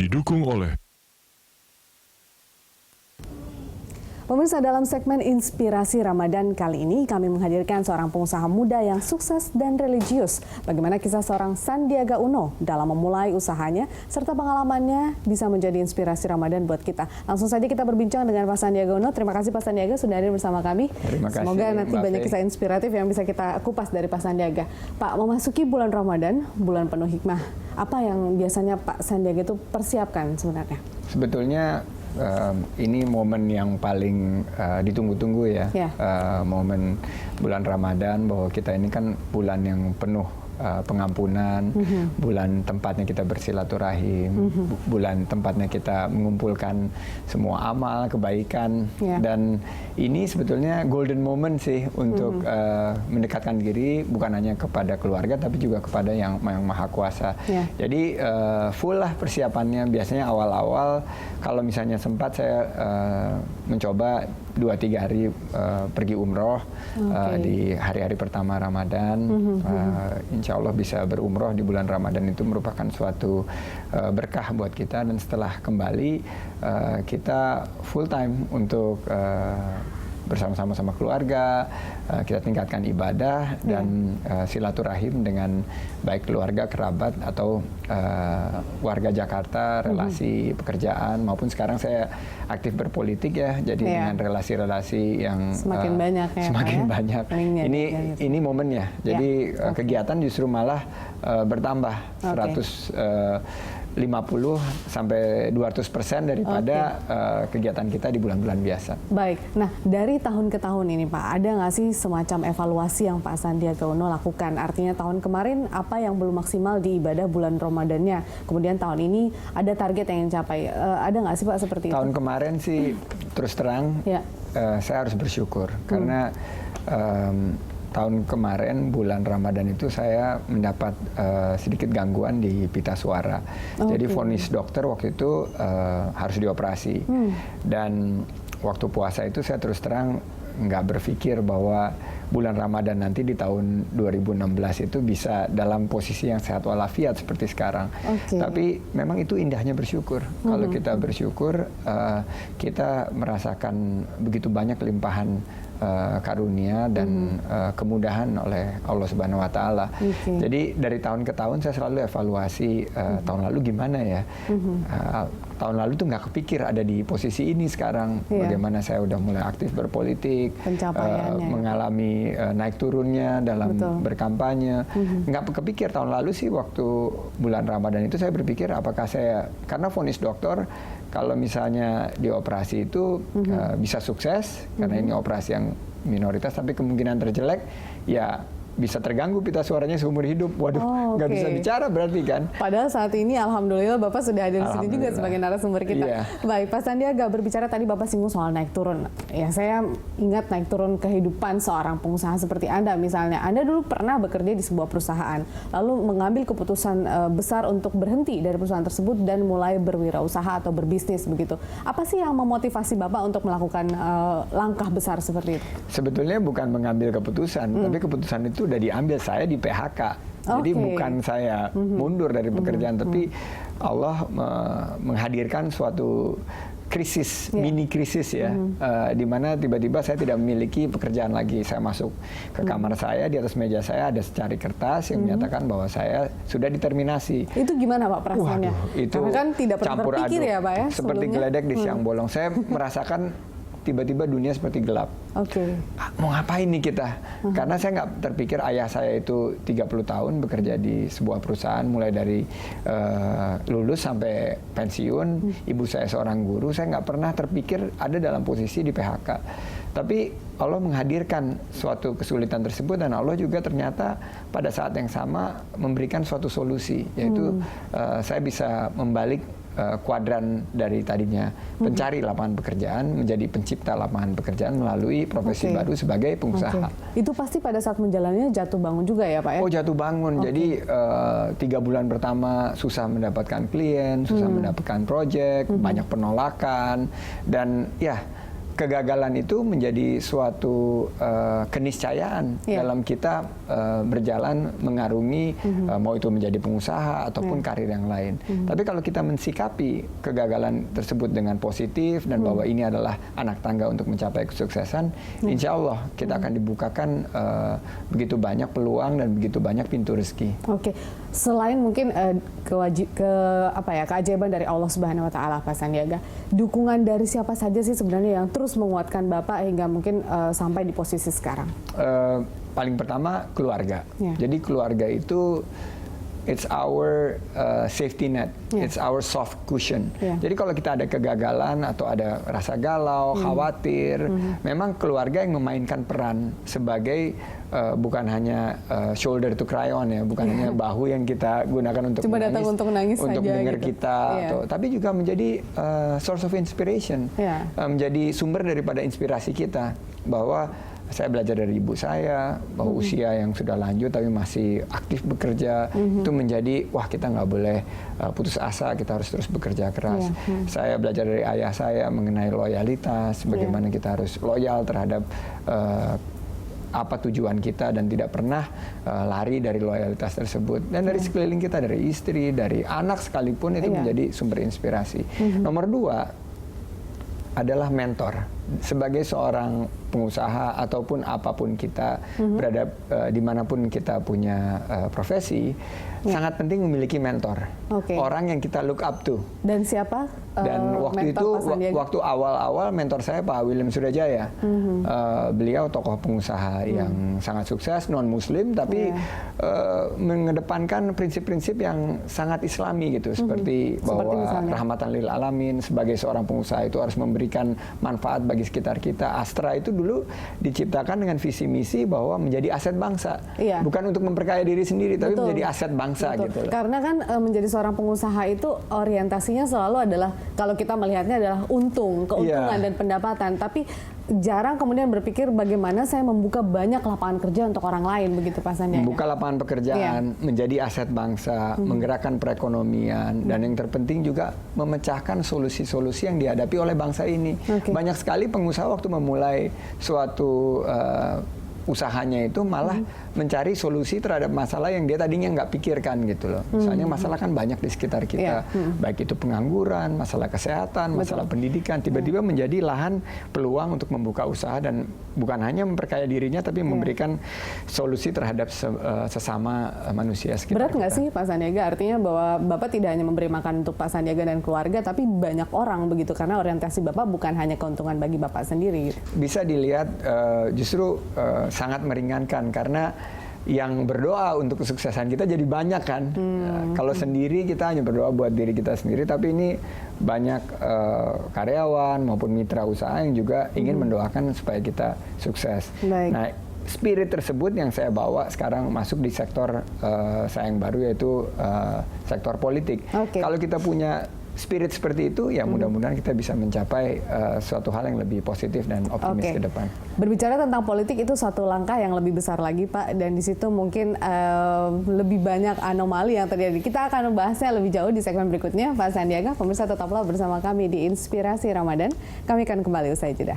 didukung oleh Pemirsa, dalam segmen Inspirasi Ramadan kali ini kami menghadirkan seorang pengusaha muda yang sukses dan religius. Bagaimana kisah seorang Sandiaga Uno dalam memulai usahanya serta pengalamannya bisa menjadi inspirasi Ramadan buat kita. Langsung saja kita berbincang dengan Pak Sandiaga Uno. Terima kasih Pak Sandiaga sudah hadir bersama kami. Terima kasih. Semoga nanti banyak kisah inspiratif yang bisa kita kupas dari Pak Sandiaga. Pak, memasuki bulan Ramadan, bulan penuh hikmah. Apa yang biasanya Pak Sandiaga itu persiapkan sebenarnya? Sebetulnya ini momen yang paling ditunggu-tunggu ya, momen bulan Ramadan, bahwa kita ini kan bulan yang penuh pengampunan, bulan tempatnya kita bersilaturahim, bulan tempatnya kita mengumpulkan semua amal, kebaikan, dan ini sebetulnya golden moment sih untuk mendekatkan diri bukan hanya kepada keluarga tapi juga kepada yang Maha Kuasa. Jadi full lah persiapannya. Biasanya awal-awal kalau misalnya sempat saya mencoba 2-3 hari pergi umroh di hari-hari pertama Ramadan. Insya Allah bisa berumroh di bulan Ramadan itu merupakan suatu berkah buat kita, dan setelah kembali kita full time untuk bersama-sama sama keluarga, kita tingkatkan ibadah dan silaturahim dengan baik keluarga, kerabat, atau warga Jakarta, relasi pekerjaan, maupun sekarang saya aktif berpolitik ya, jadi dengan relasi-relasi yang semakin banyak ya, semakin banyak. Ini momennya. Jadi kegiatan justru malah bertambah 150 sampai 200% daripada kegiatan kita di bulan-bulan biasa. Baik, nah dari tahun ke tahun ini Pak, ada nggak sih semacam evaluasi yang Pak Sandiaga Uno lakukan? Artinya tahun kemarin apa yang belum maksimal di ibadah bulan Ramadannya, kemudian tahun ini ada target yang dicapai, ada nggak sih Pak seperti itu? Tahun kemarin sih terus terang saya harus bersyukur karena tahun kemarin bulan Ramadan itu saya mendapat sedikit gangguan di pita suara. Jadi vonis dokter waktu itu harus dioperasi. Dan waktu puasa itu saya terus terang nggak berpikir bahwa bulan Ramadan nanti di tahun 2016 itu bisa dalam posisi yang sehat walafiat seperti sekarang. Tapi memang itu indahnya bersyukur. Kalau kita bersyukur, kita merasakan begitu banyak limpahan karunia dan kemudahan oleh Allah Subhanahu Wa Taala. Jadi dari tahun ke tahun saya selalu evaluasi tahun lalu gimana ya. Tahun lalu tuh nggak kepikir ada di posisi ini sekarang. Bagaimana saya udah mulai aktif berpolitik, mengalami naik turunnya dalam berkampanye. Nggak kepikir tahun lalu sih waktu bulan Ramadan itu saya berpikir apakah saya, karena vonis dokter kalau misalnya dioperasi itu bisa sukses karena ini operasi yang minoritas, tapi kemungkinan terjelek ya bisa terganggu pita suaranya seumur hidup. Waduh, nggak bisa bicara berarti kan. Padahal saat ini alhamdulillah Bapak sudah ada di sini juga sebagai narasumber kita. Baik, Pak Sandiaga, berbicara tadi Bapak singgung soal naik turun. Ya, saya ingat naik turun kehidupan seorang pengusaha seperti Anda misalnya. Anda dulu pernah bekerja di sebuah perusahaan, lalu mengambil keputusan besar untuk berhenti dari perusahaan tersebut dan mulai berwirausaha atau berbisnis begitu. Apa sih yang memotivasi Bapak untuk melakukan langkah besar seperti itu? Sebetulnya bukan mengambil keputusan, tapi keputusan itu udah diambil, saya di PHK. Jadi bukan saya mundur dari pekerjaan, tapi Allah menghadirkan suatu krisis, mini krisis ya, di mana tiba-tiba saya tidak memiliki pekerjaan lagi. Saya masuk ke kamar saya, di atas meja saya ada secari kertas yang menyatakan bahwa saya sudah diterminasi. Itu gimana Pak perasaannya? Waduh, itu karena kan tidak pernah berpikir ya Pak ya? Seperti geledek di siang bolong. Saya merasakan tiba-tiba dunia seperti gelap. Mau ngapain nih kita? Karena saya nggak terpikir, ayah saya itu 30 tahun bekerja di sebuah perusahaan, mulai dari lulus sampai pensiun. Ibu saya seorang guru. Saya nggak pernah terpikir ada dalam posisi di PHK. Tapi Allah menghadirkan suatu kesulitan tersebut, dan Allah juga ternyata pada saat yang sama memberikan suatu solusi, yaitu saya bisa membalik kuadran dari tadinya pencari lapangan pekerjaan menjadi pencipta lapangan pekerjaan melalui profesi baru sebagai pengusaha. Itu pasti pada saat menjalannya jatuh bangun juga ya Pak ya? Oh, jatuh bangun. Jadi 3 bulan pertama susah mendapatkan klien, susah mendapatkan proyek, banyak penolakan, dan ya kegagalan itu menjadi suatu keniscayaan dalam kita berjalan mengarungi mau itu menjadi pengusaha ataupun karir yang lain. Tapi kalau kita mensikapi kegagalan tersebut dengan positif dan bahwa ini adalah anak tangga untuk mencapai kesuksesan, insya Allah kita akan dibukakan begitu banyak peluang dan begitu banyak pintu rezeki. Oke, selain mungkin keajaiban dari Allah Subhanahu Wa Taala, Pak Sandiaga, dukungan dari siapa saja sih sebenarnya yang terus menguatkan Bapak hingga mungkin sampai di posisi sekarang? Paling pertama keluarga. Jadi keluarga itu it's our safety net, it's our soft cushion. Jadi kalau kita ada kegagalan atau ada rasa galau, khawatir, memang keluarga yang memainkan peran sebagai bukan hanya shoulder to cry on ya, bukan hanya bahu yang kita gunakan untuk cuma menangis, untuk mendengar gitu. kita, tapi juga menjadi source of inspiration, menjadi sumber daripada inspirasi kita. Bahwa saya belajar dari ibu saya bahwa usia yang sudah lanjut tapi masih aktif bekerja itu menjadi wah, kita nggak boleh putus asa, kita harus terus bekerja keras. Saya belajar dari ayah saya mengenai loyalitas, bagaimana kita harus loyal terhadap apa tujuan kita dan tidak pernah lari dari loyalitas tersebut. Dan dari sekeliling kita, dari istri, dari anak sekalipun itu menjadi sumber inspirasi. Nomor 2 adalah mentor. Sebagai seorang pengusaha ataupun apapun kita berada dimanapun kita punya profesi, sangat penting memiliki mentor, orang yang kita look up to. Dan siapa? Dan waktu itu, waktu awal-awal mentor saya Pak William Surajaya. Beliau tokoh pengusaha yang sangat sukses, non-muslim, tapi mengedepankan prinsip-prinsip yang sangat islami gitu, seperti bahwa rahmatan lil alamin, sebagai seorang pengusaha itu harus memberikan manfaat bagi sekitar kita. Astra itu dulu diciptakan dengan visi misi bahwa menjadi aset bangsa, bukan untuk memperkaya diri sendiri, tapi menjadi aset bangsa gitu. Karena kan menjadi seorang pengusaha itu orientasinya selalu adalah, kalau kita melihatnya adalah keuntungan dan pendapatan, tapi jarang kemudian berpikir bagaimana saya membuka banyak lapangan kerja untuk orang lain, begitu Pak Sandiaga. Membuka lapangan pekerjaan, menjadi aset bangsa, menggerakkan perekonomian, dan yang terpenting juga memecahkan solusi-solusi yang dihadapi oleh bangsa ini. Banyak sekali pengusaha waktu memulai suatu usahanya itu malah mencari solusi terhadap masalah yang dia tadinya nggak pikirkan gitu loh. Misalnya masalah kan banyak di sekitar kita, baik itu pengangguran, masalah kesehatan, masalah pendidikan, tiba-tiba menjadi lahan peluang untuk membuka usaha dan bukan hanya memperkaya dirinya, tapi memberikan solusi terhadap sesama manusia sekitar Berat nggak sih Pak Sandiaga? Artinya bahwa Bapak tidak hanya memberi makan untuk Pak Sandiaga dan keluarga, tapi banyak orang begitu, karena orientasi Bapak bukan hanya keuntungan bagi Bapak sendiri. Bisa dilihat justru sangat meringankan, karena yang berdoa untuk kesuksesan kita jadi banyak kan. Kalau sendiri kita hanya berdoa buat diri kita sendiri, tapi ini banyak karyawan maupun mitra usaha yang juga ingin mendoakan supaya kita sukses. Nah, spirit tersebut yang saya bawa sekarang masuk di sektor saya yang baru, yaitu sektor politik. Kalau kita punya spirit seperti itu, ya mudah-mudahan kita bisa mencapai suatu hal yang lebih positif dan optimis ke depan. Berbicara tentang politik itu satu langkah yang lebih besar lagi Pak, dan di situ mungkin lebih banyak anomali yang terjadi. Kita akan membahasnya lebih jauh di segmen berikutnya, Pak Sandiaga. Pemirsa tetaplah bersama kami di Inspirasi Ramadan. Kami akan kembali usai jeda.